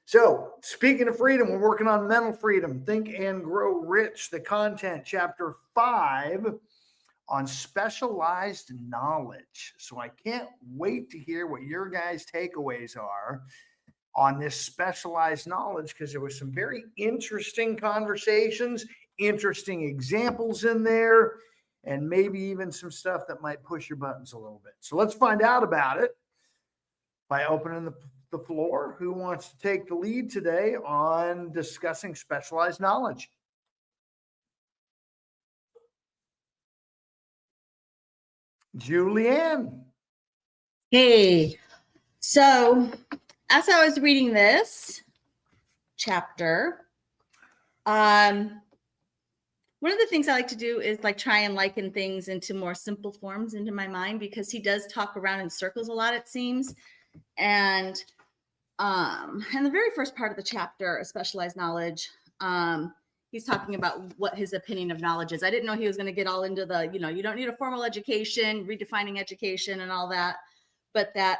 So, speaking of freedom, we're working on mental freedom. Think and Grow Rich, the content, chapter 5 on specialized knowledge. So, I can't wait to hear what your guys' takeaways are on this specialized knowledge because there was some very interesting conversations, interesting examples in there, and maybe even some stuff that might push your buttons a little bit. So, let's find out about it by opening the floor. Who wants to take the lead today on discussing specialized knowledge? Julianne. Hey, so as I was reading this chapter, one of the things I like to do is like try and liken things into more simple forms into my mind, because he does talk around in circles a lot, it seems. And the very first part of the chapter, specialized knowledge, he's talking about what his opinion of knowledge is. I didn't know he was going to get all into the, you don't need a formal education, redefining education and all that, but that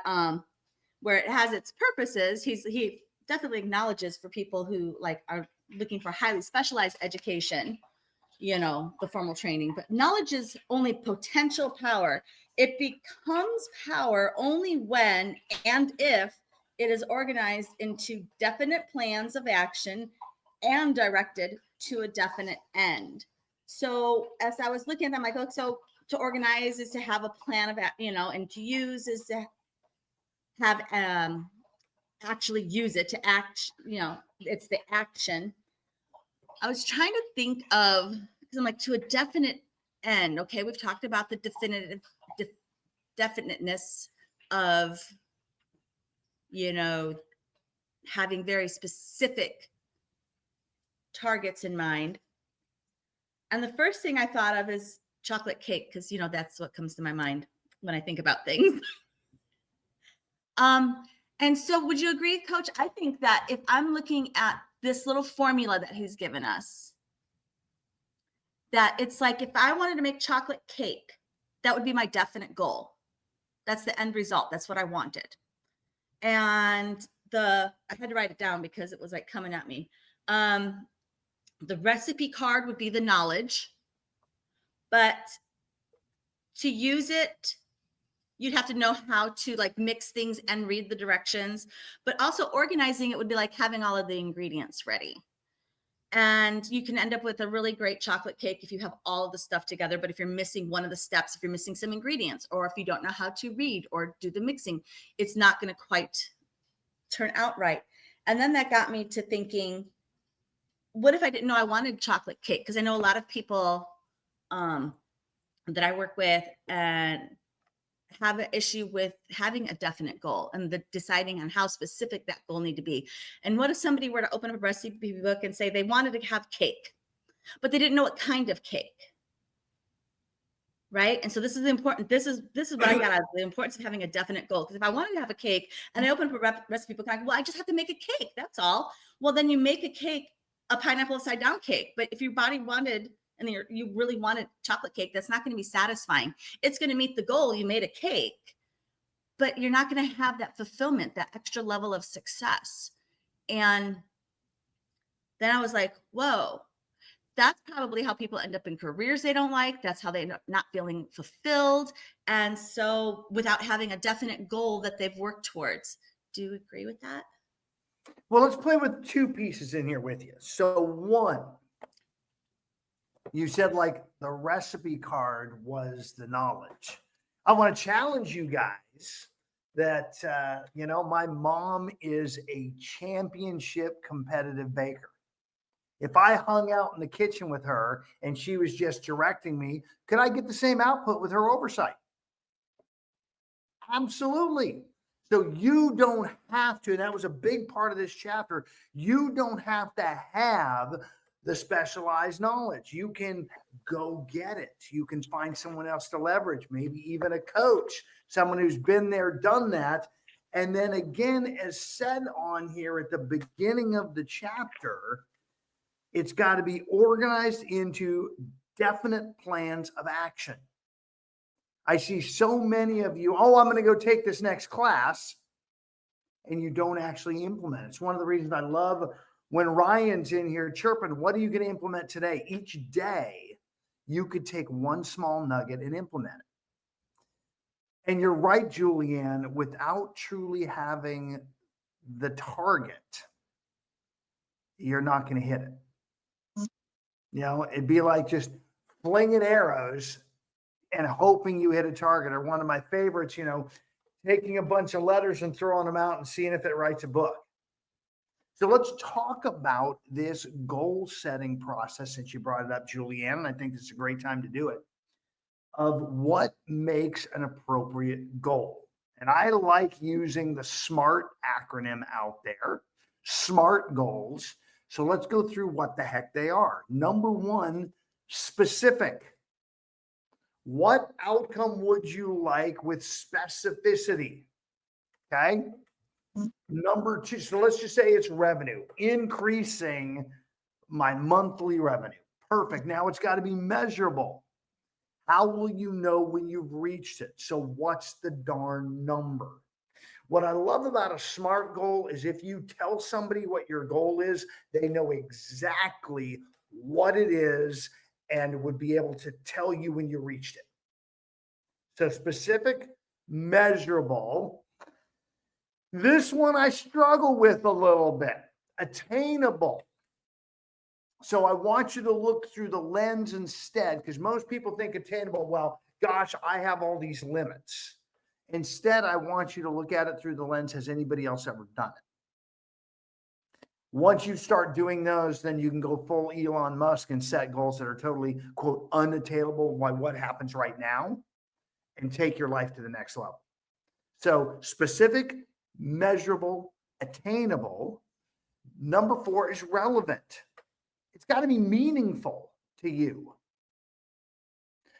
where it has its purposes, he definitely acknowledges for people who like are looking for highly specialized education, the formal training. But knowledge is only potential power. It becomes power only when and if it is organized into definite plans of action and directed to a definite end. So as I was looking at that, I'm like, oh, so to organize is to have a plan of, and to use is to have actually use it to act, it's the action. I was trying to think of, because I'm like, to a definite end. Okay, we've talked about the definiteness of, having very specific targets in mind. And the first thing I thought of is chocolate cake, because, that's what comes to my mind when I think about things. And so would you agree, Coach? I think that if I'm looking at this little formula that he's given us, that it's like, if I wanted to make chocolate cake, that would be my definite goal. That's the end result. That's what I wanted. And I had to write it down because it was like coming at me. The recipe card would be the knowledge, but to use it, you'd have to know how to like mix things and read the directions, but also organizing it would be like having all of the ingredients ready. And you can end up with a really great chocolate cake if you have all of the stuff together. But if you're missing one of the steps, if you're missing some ingredients, or if you don't know how to read or do the mixing, it's not going to quite turn out right. And then that got me to thinking, what if I didn't know I wanted chocolate cake? Because I know a lot of people that I work with and have an issue with having a definite goal and deciding on how specific that goal need to be. And what if somebody were to open up a recipe book and say they wanted to have cake, but they didn't know what kind of cake, right? And so this is important. This is what I got out of the importance of having a definite goal. Because if I wanted to have a cake and I open up a recipe book, I just have to make a cake. That's all. Well, then you make a cake, a pineapple upside down cake. But if your body wanted, and you really wanted chocolate cake, that's not going to be satisfying. It's going to meet the goal. You made a cake, but you're not going to have that fulfillment, that extra level of success. And then I was like, whoa, that's probably how people end up in careers they don't like. That's how they end up not feeling fulfilled. And so without having a definite goal that they've worked towards. Do you agree with that? Well, let's play with two pieces in here with you. So one, you said like the recipe card was the knowledge. I want to challenge you guys that, my mom is a championship competitive baker. If I hung out in the kitchen with her and she was just directing me, could I get the same output with her oversight? Absolutely. So you don't have to, and that was a big part of this chapter, you don't have to have the specialized knowledge. You can go get it. You can find someone else to leverage, maybe even a coach, someone who's been there, done that. And then again, as said on here at the beginning of the chapter, it's got to be organized into definite plans of action. I see so many of you, I'm going to go take this next class. and you don't actually implement it. It's one of the reasons I love when Ryan's in here chirping, what are you going to implement today? Each day, you could take one small nugget and implement it. And you're right, Julianne, without truly having the target, you're not going to hit it. It'd be like just flinging arrows and hoping you hit a target. Or one of my favorites, taking a bunch of letters and throwing them out and seeing if it writes a book. So let's talk about this goal setting process since you brought it up, Julianne. And I think it's a great time to do it, of what makes an appropriate goal. And I like using the SMART acronym out there, SMART goals. So let's go through what the heck they are. Number one, specific. What outcome would you like with specificity? Okay. Number two, so let's just say it's revenue, increasing my monthly revenue. Perfect. Now it's got to be measurable. How will you know when you've reached it? So what's the darn number? What I love about a SMART goal is if you tell somebody what your goal is, they know exactly what it is and would be able to tell you when you reached it. So specific, measurable. This one I struggle with a little bit. Attainable. So I want you to look through the lens instead, because most people think attainable, well, gosh, I have all these limits. Instead, I want you to look at it through the lens, has anybody else ever done it? Once you start doing those, then you can go full Elon Musk and set goals that are totally, quote, unattainable by what happens right now and take your life to the next level. So specific, measurable, attainable. Number 4 is relevant. It's got to be meaningful to you.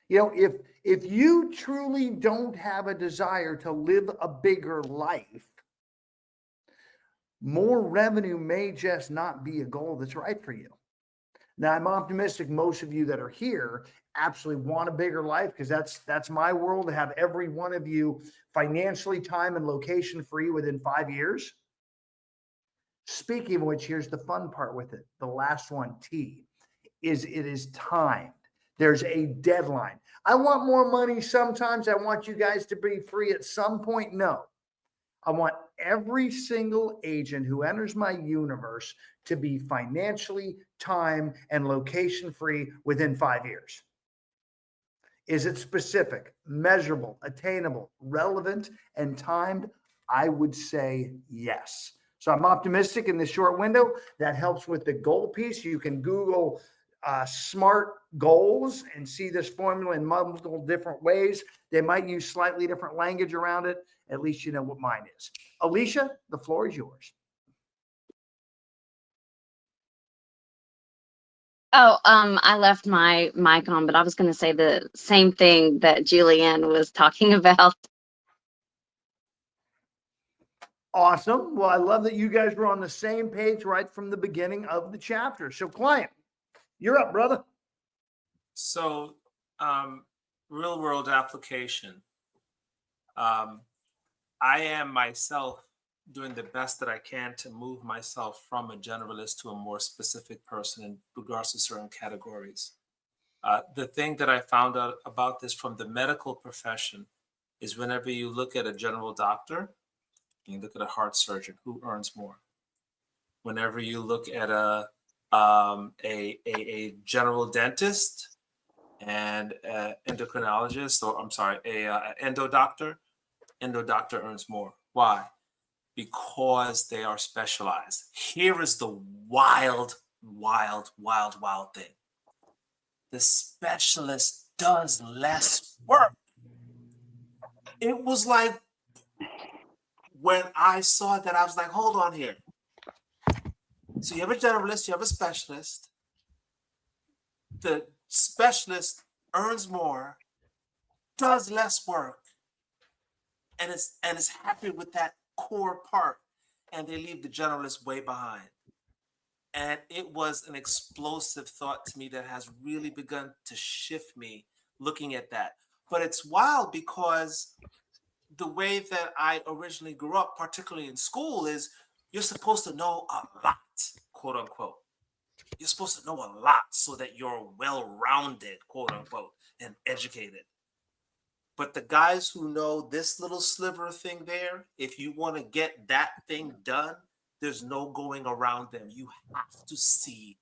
If you truly don't have a desire to live a bigger life, more revenue may just not be a goal that's right for you. Now, I'm optimistic most of you that are here absolutely want a bigger life, because that's my world, to have every one of you financially, time, and location free within 5 years. Speaking of which, here's the fun part with it. The last one, T, is it is timed. There's a deadline. I want more money sometimes. I want you guys to be free at some point. No. I want every single agent who enters my universe to be financially, time, and location free within 5 years. Is it specific, measurable, attainable, relevant, and timed? I would say yes. So I'm optimistic in this short window. That helps with the goal piece. You can Google SMART goals and see this formula in multiple different ways. They might use slightly different language around it. At least you know what mine is. Alicia, the floor is yours. Oh, I left my mic on, but I was going to say the same thing that Julianne was talking about. Awesome. Well, I love that you guys were on the same page right from the beginning of the chapter. So, client, you're up, brother. So, real world application. I am myself doing the best that I can to move myself from a generalist to a more specific person in regards to certain categories. The thing that I found out about this from the medical profession is whenever you look at a general doctor, you look at a heart surgeon, who earns more? Whenever you look at a general dentist and endocrinologist, or I'm sorry, a endo doctor earns more. Why? Because they are specialized. Here is the wild thing. The specialist does less work. It was like, when I saw that, I was like, hold on here. So you have a generalist, you have a specialist. The specialist earns more, does less work, and is happy with that core part, and they leave the generalist way behind. And it was an explosive thought to me that has really begun to shift me looking at that. But it's wild because the way that I originally grew up, particularly in school, is you're supposed to know a lot, quote unquote. You're supposed to know a lot so that you're well-rounded, quote unquote, and educated. But the guys who know this little sliver thing there, if you want to get that thing done, there's no going around them. You have to see.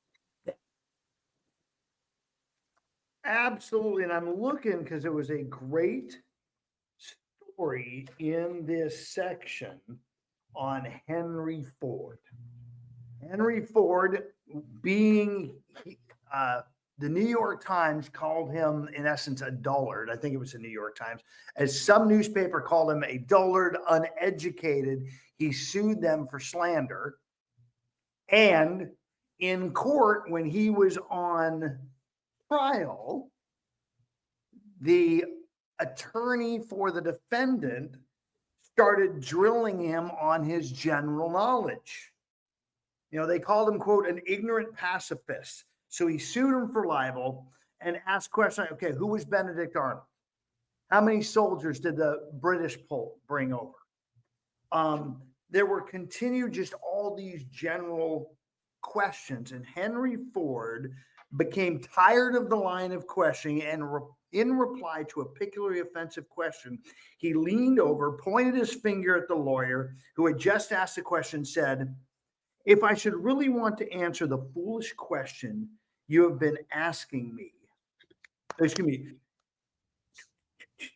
Absolutely. And I'm looking because it was a great story in this section on Henry Ford. Henry Ford, being the New York Times called him, in essence, a dullard. I think it was the New York Times. As some newspaper called him a dullard, uneducated, he sued them for slander. And in court, when he was on trial, the attorney for the defendant started drilling him on his general knowledge. They called him, quote, an ignorant pacifist. So he sued him for libel and asked questions. Okay, who was Benedict Arnold? How many soldiers did the British bring over? There were continued just all these general questions, and Henry Ford became tired of the line of questioning, and in reply to a particularly offensive question, he leaned over, pointed his finger at the lawyer who had just asked the question, said, "If I should really want to answer the foolish question you have been asking me, excuse me,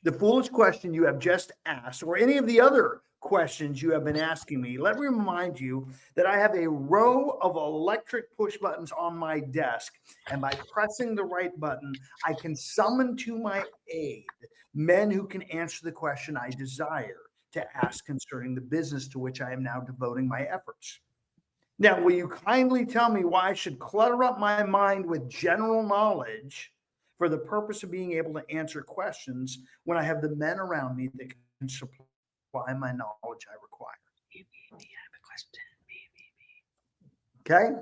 the foolish question you have just asked, or any of the other questions you have been asking me, let me remind you that I have a row of electric push buttons on my desk, and by pressing the right button, I can summon to my aid men who can answer the question I desire to ask concerning the business to which I am now devoting my efforts. Now, will you kindly tell me why I should clutter up my mind with general knowledge for the purpose of being able to answer questions when I have the men around me that can supply my knowledge I require?" Okay.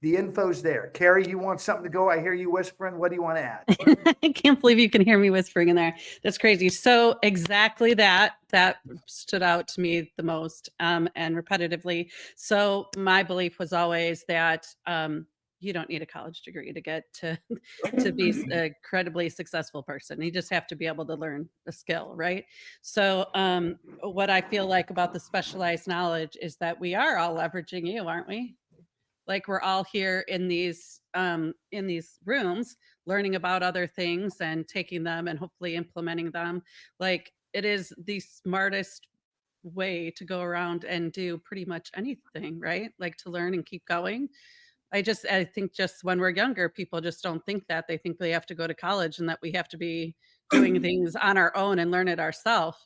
The info's there. Carrie, you want something to go? I hear you whispering. What do you want to add? I can't believe you can hear me whispering in there. That's crazy. So exactly that stood out to me the most, and repetitively. So my belief was always that you don't need a college degree to get to be a incredibly successful person. You just have to be able to learn the skill, right? So what I feel like about the specialized knowledge is that we are all leveraging you, aren't we? Like we're all here in these rooms learning about other things and taking them and hopefully implementing them. Like it is the smartest way to go around and do pretty much anything, right? Like to learn and keep going. I think just when we're younger, people just don't think that. They think they have to go to college and that we have to be doing things on our own and learn it ourselves.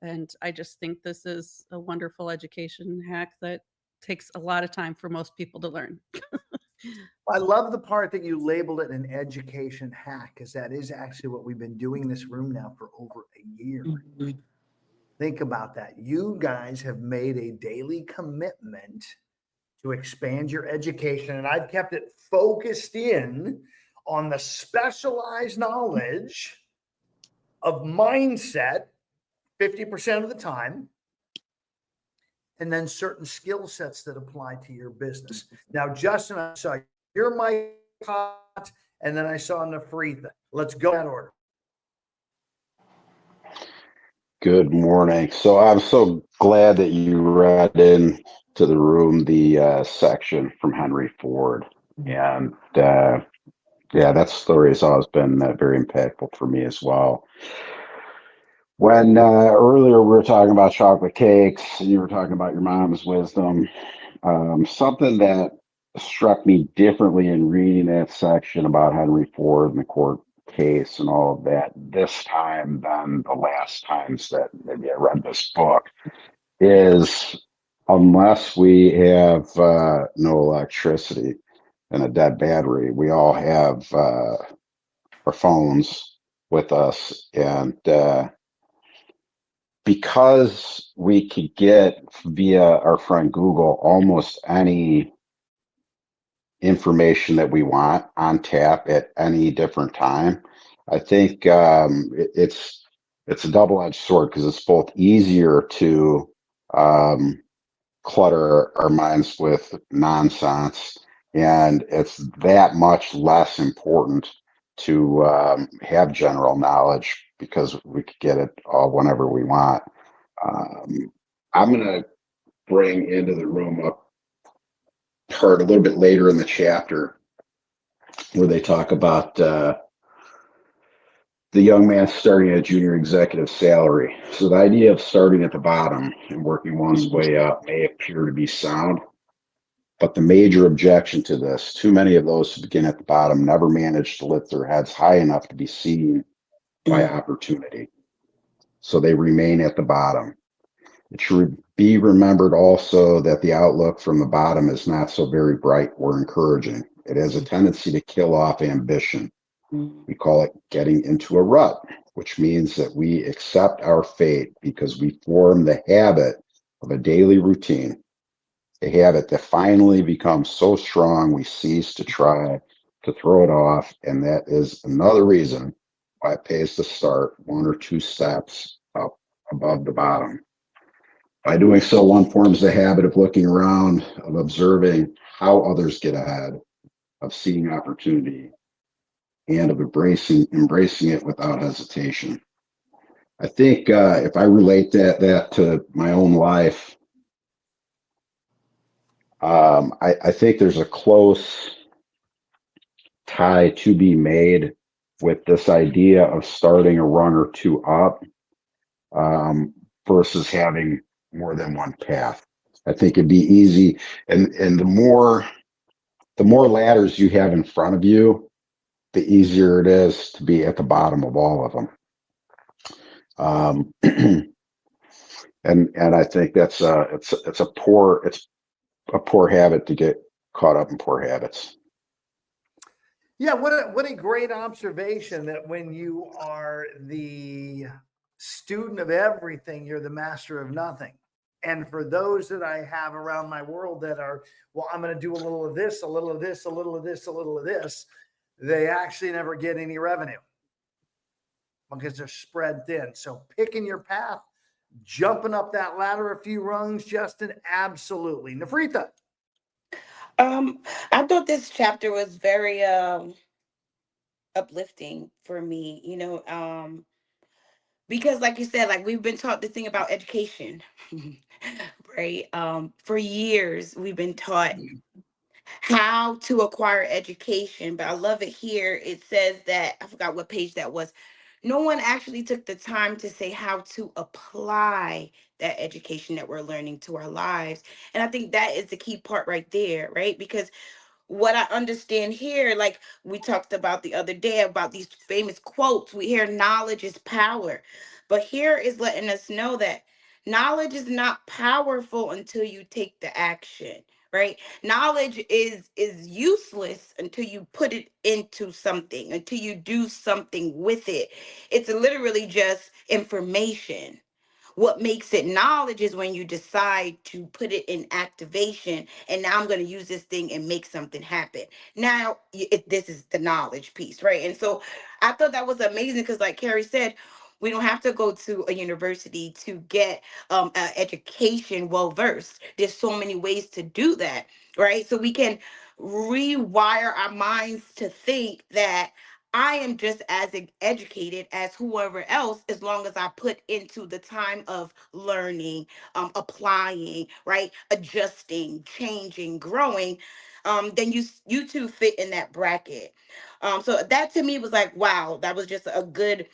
And I just think this is a wonderful education hack that takes a lot of time for most people to learn. I love the part that you labeled it an education hack, because that is actually what we've been doing in this room now for over a year. Mm-hmm. Think about that. You guys have made a daily commitment to expand your education, and I've kept it focused in on the specialized knowledge of mindset 50% of the time, and then certain skill sets that apply to your business. Now, Justin, I saw your mic hot, and then I saw Nafreetha. Let's go in that order. Good morning. So I'm so glad that you read in to the room the section from Henry Ford. And that story has always been very impactful for me as well. When earlier we were talking about chocolate cakes, and you were talking about your mom's wisdom, something that struck me differently in reading that section about Henry Ford and the court case and all of that this time than the last times that maybe I read this book is, unless we have no electricity and a dead battery, we all have our phones with us, and because we could get via our friend Google almost any information that we want on tap at any different time, I think it's it's a double-edged sword because it's both easier to clutter our minds with nonsense, and it's that much less important to have general knowledge because we could get it all whenever we want. I'm going to bring into the room a part a little bit later in the chapter where they talk about the young man starting at junior executive salary. So the idea of starting at the bottom and working one's way up may appear to be sound, but the major objection to this, too many of those who begin at the bottom never manage to lift their heads high enough to be seen by opportunity. So they remain at the bottom. It should be remembered also that the outlook from the bottom is not so very bright or encouraging. It has a tendency to kill off ambition. We call it getting into a rut, which means that we accept our fate because we form the habit of a daily routine, a habit that finally becomes so strong we cease to try to throw it off. And that is another reason why it pays to start one or two steps up above the bottom. By doing so, one forms the habit of looking around, of observing how others get ahead, of seeing opportunity, and of embracing it without hesitation. I think if I relate that to my own life, I think there's a close tie to be made with this idea of starting a rung or two up versus having more than one path. I think it'd be easy, and the more ladders you have in front of you, the easier it is to be at the bottom of all of them. And I think that's it's a poor habit to get caught up in poor habits. Yeah, what a great observation that when you are the student of everything, you're the master of nothing. And for those that I have around my world that are, well, I'm going to do a little of this, a little of this, a little of this, a little of this, they actually never get any revenue because they're spread thin. So picking your path, jumping up that ladder a few rungs, Justin, absolutely. Nafrita. I thought this chapter was very uplifting for me, because like you said, like we've been taught this thing about education, right? For years we've been taught how to acquire education, but I love it here. It says that, I forgot what page that was. No one actually took the time to say how to apply that education that we're learning to our lives. And I think that is the key part right there, right? Because what I understand here, like we talked about the other day about these famous quotes, we hear knowledge is power. But here is letting us know that knowledge is not powerful until you take the action, right? Knowledge is useless until you put it into something, until you do something with it. It's literally just information. What makes it knowledge is when you decide to put it in activation. And now I'm going to use this thing and make something happen. Now, this is the knowledge piece, right? And so I thought that was amazing because, like Carrie said, we don't have to go to a university to get education well versed. There's so many ways to do that, right? So we can rewire our minds to think that I am just as educated as whoever else, as long as I put into the time of learning, applying, right, adjusting, changing, growing. Then you two fit in that bracket. So that to me was like, wow, that was just a good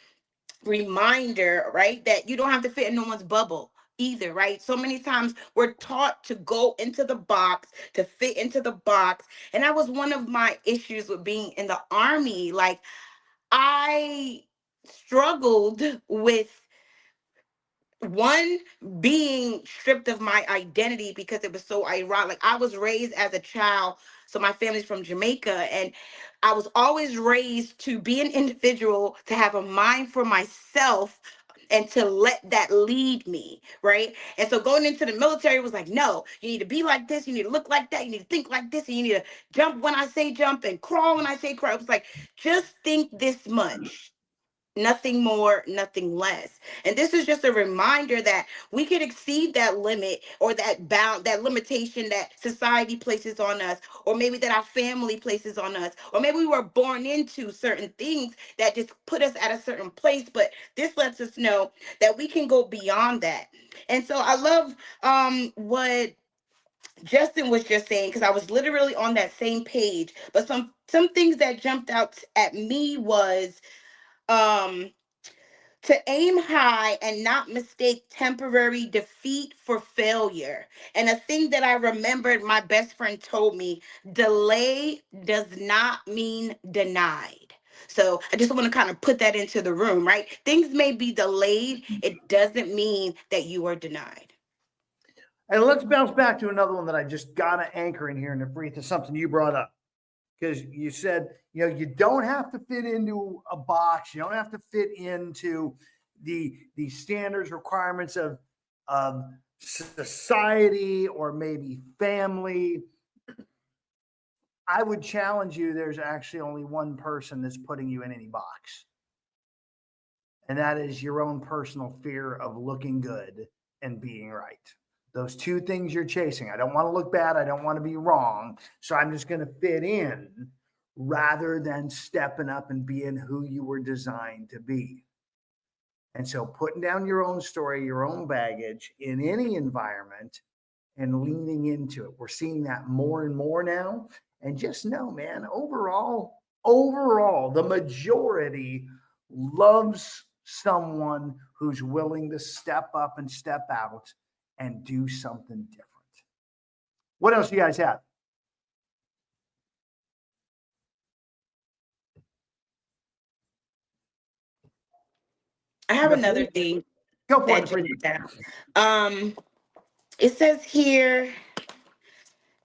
reminder, right? That you don't have to fit in no one's bubble either, right? So many times we're taught to go into the box, to fit into the box. And that was one of my issues with being in the army. Like, I struggled with one, being stripped of my identity because it was so ironic. Like, I was raised as a child, so my family's from Jamaica, and I was always raised to be an individual, to have a mind for myself, and to let that lead me, right? And so going into the military was like, no, you need to be like this, you need to look like that, you need to think like this, and you need to jump when I say jump and crawl when I say crawl. It was like, just think this much. nothing more, nothing less. And this is just a reminder that we can exceed that limit or that bound, that limitation that society places on us, or maybe that our family places on us, or maybe we were born into certain things that just put us at a certain place. But this lets us know that we can go beyond that. And so I love what Justin was just saying, because I was literally on that same page. But some things that jumped out at me was um to aim high and not mistake temporary defeat for failure. And a thing that I remembered my best friend told me, delay does not mean denied. So I just want to kind of put that into the room, right? Things may be delayed. It doesn't mean that you are denied. And let's bounce back to another one that I just got to anchor in here, and Nafreetha, something you brought up. Because you said, you don't have to fit into a box. You don't have to fit into the standards, requirements of society or maybe family. I would challenge you. There's actually only one person that's putting you in any box. And that is your own personal fear of looking good and being right. Those two things you're chasing. I don't want to look bad. I don't want to be wrong. So I'm just going to fit in rather than stepping up and being who you were designed to be. And so putting down your own story, your own baggage in any environment and leaning into it. We're seeing that more and more now. And just know, man, overall, the majority loves someone who's willing to step up and step out and do something different. What else do you guys have? I have another thing Go for that it. jumped down. It says here,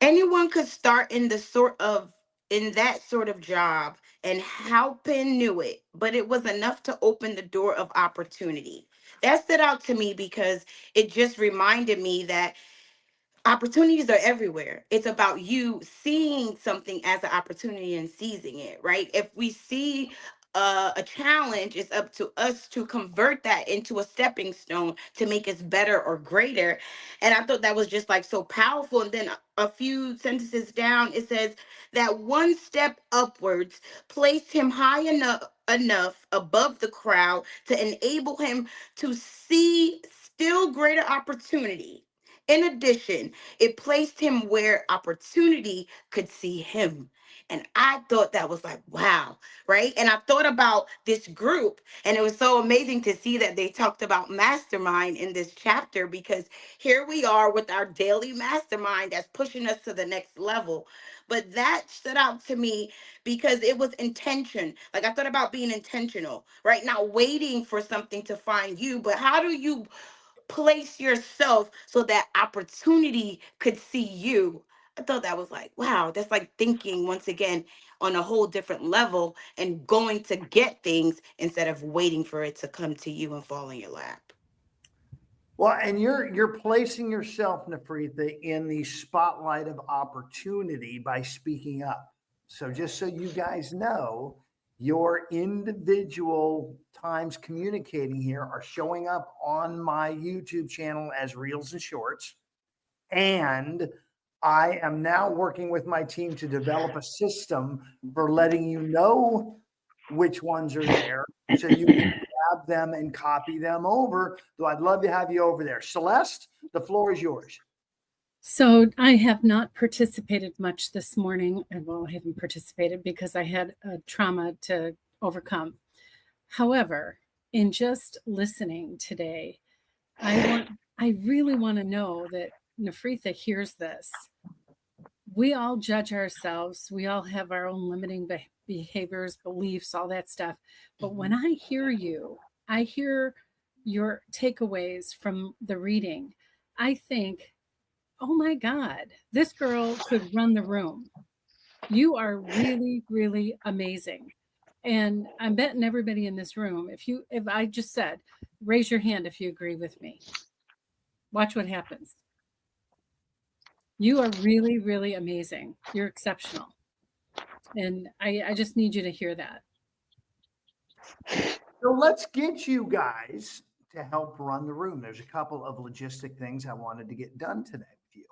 anyone could start in that sort of job, and Halpin knew it, but it was enough to open the door of opportunity. That stood out to me because it just reminded me that opportunities are everywhere. It's about you seeing something as an opportunity and seizing it, right? If we see a challenge, it's up to us to convert that into a stepping stone to make us better or greater. And I thought that was just like so powerful. And then a few sentences down, it says that one step upwards placed him high enough above the crowd to enable him to see still greater opportunity. In addition, it placed him where opportunity could see him. And I thought that was like, wow, right? And I thought about this group, and it was so amazing to see that they talked about Mastermind in this chapter, because here we are with our daily mastermind that's pushing us to the next level. But that stood out to me because it was intention. Like, I thought about being intentional, right? Not waiting for something to find you, but how do you place yourself so that opportunity could see you? I thought that was like, wow, that's like thinking once again on a whole different level and going to get things instead of waiting for it to come to you and fall in your lap. Well, and you're placing yourself, Nafreetha, in the spotlight of opportunity by speaking up. So just so you guys know, your individual times communicating here are showing up on my YouTube channel as Reels and Shorts. And I am now working with my team to develop a system for letting you know which ones are there so you can grab them and copy them over. So I'd love to have you over there. Celeste, the floor is yours. So I have not participated much this morning. Well, I haven't participated because I had a trauma to overcome. However, in just listening today, I really want to know that Nafreetha hears this. We all judge ourselves. We all have our own limiting behaviors, beliefs, all that stuff. But when I hear you, I hear your takeaways from the reading. I think, oh my God, this girl could run the room. You are really, really amazing. And I'm betting everybody in this room, if I just said, raise your hand if you agree with me. Watch what happens. You are really, really amazing. You're exceptional. And I just need you to hear that. So let's get you guys to help run the room. There's a couple of logistic things I wanted to get done today with you.